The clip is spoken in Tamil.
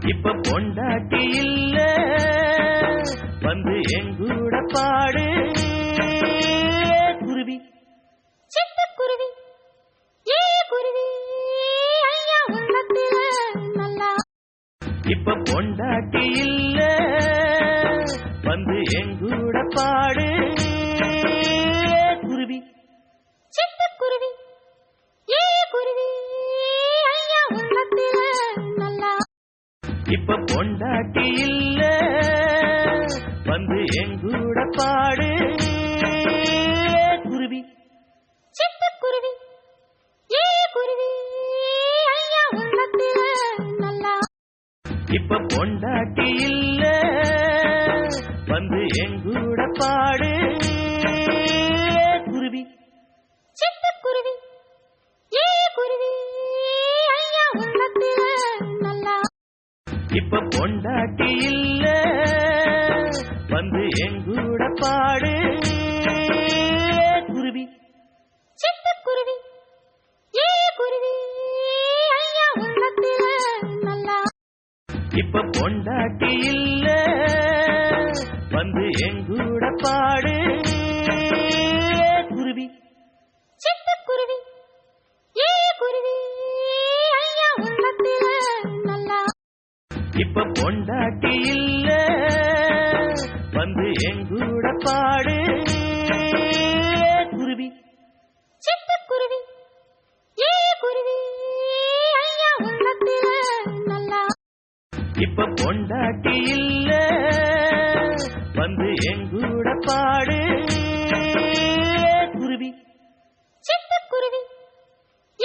இப்ப பொண்டாட்டி இல்ல வந்து எங்கூட பாடு குருவி சிட்டுக்குருவி ஏ குருவி ஐயா உள்ளத்தில நல்லா இப்ப பொண்டாட்டி இல்ல வந்து எங்கூட பாடு குருவி சிட்டுக்குருவி ஏ குருவி ஐயா உள்ளத்தில நல்லா இப்ப பொண்டாட்டி இல்ல வந்து எங்கூட பாடு குருவி சிட்டுக்குருவி ஏ குருவி ஐயா உள்ளத்தில நல்லா இப்ப பொண்டாட்டி இல்ல வந்து எங்கூட பாடு குருவி சிட்டுக்குருவி ஏ குருவி ஐயா உள்ளத்தில நல்லா இப்ப பொண்டாட்டி இல்ல வந்து எங்கூட பாடு குருவி சிட்டுக்குருவி ஏ குருவி ஐயா உள்ளத்தில நல்லா இப்ப பொண்டாட்டி இல்ல வந்து எங்கூட பாடு குருவி சிட்டுக்குருவி ஏ குருவி ஐயா உள்ளத்தில நல்லா இப்ப பொண்டாட்டி இல்ல வந்து எங்கூட பாடு குருவி சிட்டுக்குருவி ஏ குருவி ஐயா உள்ளத்தில நல்லா இப்ப பொண்டாட்டி இல்ல வந்து எங்கூட பாடு